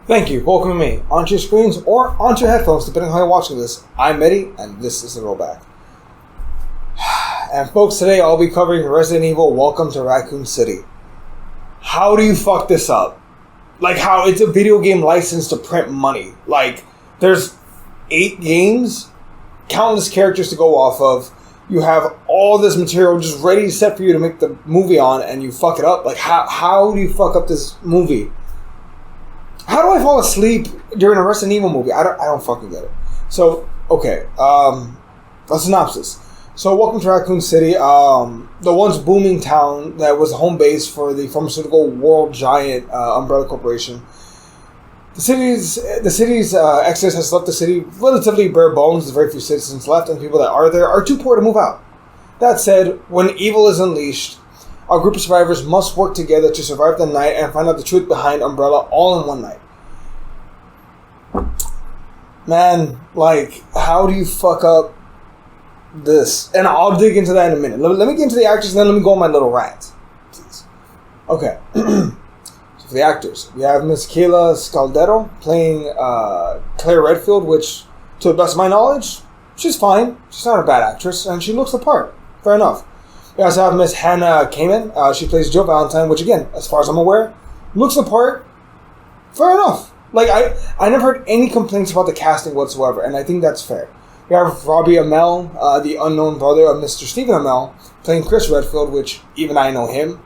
Thank you. Welcome to me. Onto your screens or onto your headphones, depending on how you're watching this. I'm Eddie, and this is the Rollback. And folks, today I'll be covering Resident Evil Welcome to Raccoon City. How do you fuck this up? Like how it's a video game license to print money. Like, there's 8 games, countless characters to go off of. You have all this material just ready set for you to make the movie on, and you fuck it up. Like, how do you fuck up this movie? How do I fall asleep during a Resident Evil movie? I don't fucking get it. So, okay. A synopsis. So, welcome to Raccoon City. The once booming town that was the home base for the pharmaceutical world giant Umbrella Corporation. The city's exodus has left the city relatively bare bones. There's very few citizens left, and people that are there are too poor to move out. That said, when evil is unleashed, a group of survivors must work together to survive the night and find out the truth behind Umbrella all in one night. Man, like, how do you fuck up this? And I'll dig into that in a minute. Let me get into the actors and then let me go on my little rant. Please. Okay. So for the actors, we have Miss Kayla Scaldero playing Claire Redfield, which, to the best of my knowledge, she's fine. She's not a bad actress, and she looks the part. Fair enough. We also have Miss Hannah Kamen. She plays Jill Valentine, which, again, as far as I'm aware, looks the part. Fair enough. Like, I never heard any complaints about the casting whatsoever, and I think that's fair. We have Robbie Amell, the unknown brother of Mr. Stephen Amell, playing Chris Redfield, which even I know him.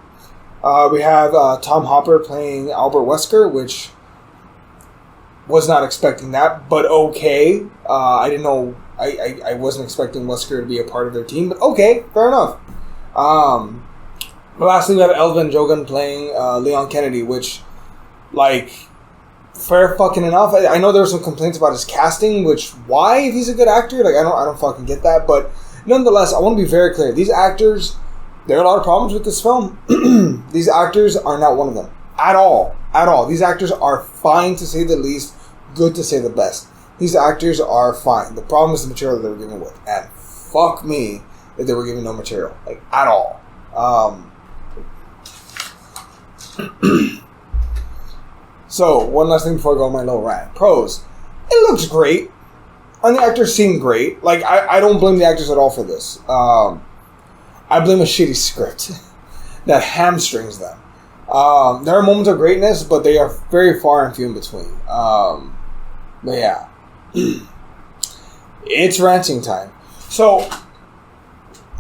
We have Tom Hopper playing Albert Wesker, which was not expecting that, but okay. I didn't know, I wasn't expecting Wesker to be a part of their team, but okay, fair enough. Lastly, we have Elvin Jogan playing Leon Kennedy, which, like, fair fucking enough. I know there were some complaints about his casting, which, why, if he's a good actor? Like, I don't fucking get that, but nonetheless, I want to be very clear. These actors, there are a lot of problems with this film. These actors are not one of them. At all. At all. These actors are fine, to say the least, good to say the best. These actors are fine. The problem is the material that they were given with, and fuck me that they were given no material, like, at all. So, one last thing before I go on my little rant. Pros. It looks great. And the actors seem great. Like, I don't blame the actors at all for this. I blame a shitty script that hamstrings them. There are moments of greatness, but they are very far and few in between. But yeah. It's ranting time. So,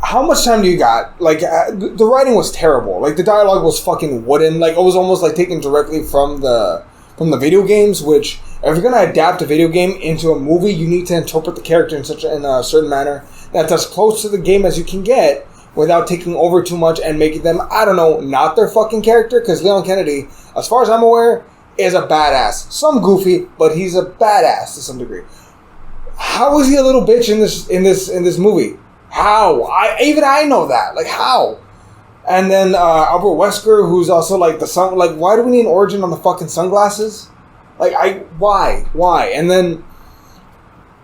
how much time do you got? Like, the writing was terrible. Like, the dialogue was fucking wooden. Like, it was almost like taken directly from the video games, which, if you're gonna adapt a video game into a movie, you need to interpret the character in a certain manner that's as close to the game as you can get without taking over too much and making them, I don't know, not their fucking character. Because Leon Kennedy, as far as I'm aware, is a badass. Some goofy, but he's a badass to some degree. How is he a little bitch in this movie? How? I know that. Like, how? And then Albert Wesker, who's also like the sun. Like, why do we need an origin on the fucking sunglasses? Like, why? And then,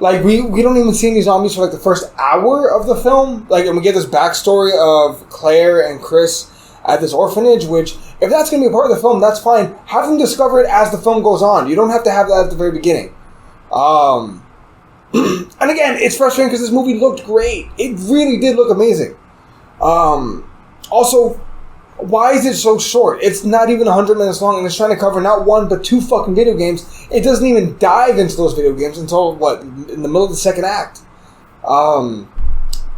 like, we don't even see any zombies for like the first hour of the film. Like, and we get this backstory of Claire and Chris at this orphanage. Which, if that's gonna be a part of the film, that's fine. Have them discover it as the film goes on. You don't have to have that at the very beginning. And again, it's frustrating because this movie looked great. It really did look amazing. Also, why is it so short? It's not even 100 minutes long, and it's trying to cover not one, but 2 fucking video games. It doesn't even dive into those video games until, in the middle of the second act.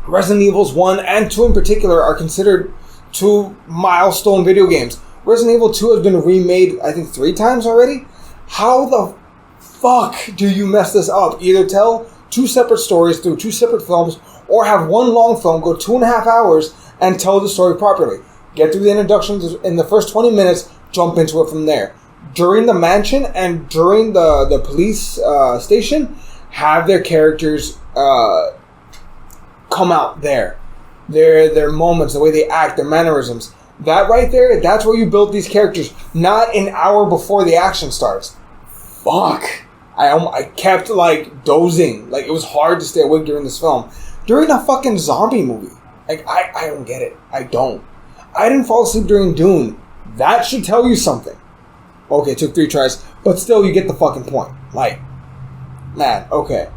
Resident Evils 1 and 2 in particular are considered 2 milestone video games. Resident Evil 2 has been remade, I think, 3 times already. How the fuck do you mess this up? Either tell 2 separate stories through 2 separate films, or have one long film go 2.5 hours and tell the story properly. Get through the introductions in the first 20 minutes, jump into it from there. During the mansion and during the police station, have their characters come out there. Their moments, the way they act, their mannerisms. That right there, that's where you build these characters. Not an hour before the action starts. Fuck. I kept, like, dozing. Like, it was hard to stay awake during this film. During a fucking zombie movie. Like, I don't get it. I don't. I didn't fall asleep during Dune. That should tell you something. Okay, it took 3 tries, but still, you get the fucking point. Like, man, okay.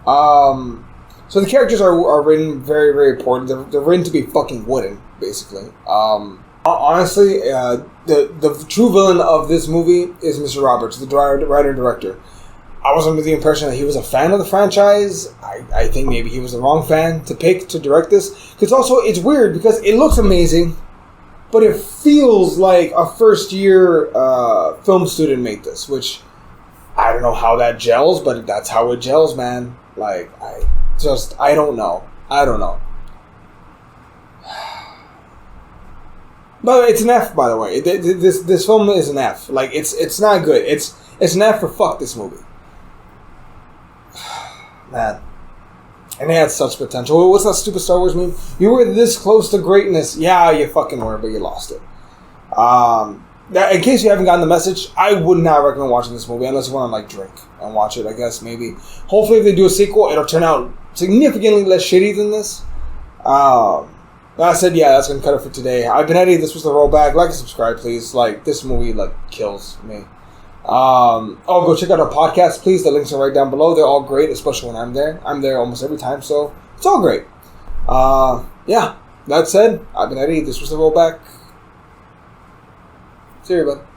So the characters are written very, very important. They're written to be fucking wooden, basically. Honestly, the true villain of this movie is Mr. Roberts, the writer and director. I was under the impression that he was a fan of the franchise. I think maybe he was the wrong fan to pick to direct this. Because also, it's weird because it looks amazing, but it feels like a first-year film student made this, which I don't know how that gels, but that's how it gels, man. Like, I don't know. But it's an F, by the way. This film is an F. Like, it's not good. It's an F for fuck this movie. Man. And it had such potential. What's that stupid Star Wars meme? You were this close to greatness. Yeah, you fucking were, but you lost it. In case you haven't gotten the message, I would not recommend watching this movie unless you want to, like, drink and watch it, I guess, maybe. Hopefully, if they do a sequel, it'll turn out significantly less shitty than this. I said, yeah, that's going to cut it for today. I've been Eddie. This was the Rollback. Like and subscribe, please. Like, this movie, like, kills me. Go check out our podcast, please. The links are right down below. They're all great, especially when I'm there. I'm there almost every time, so it's all great. Yeah, that said, I've been Eddie. This was the Rollback. See you, everybody.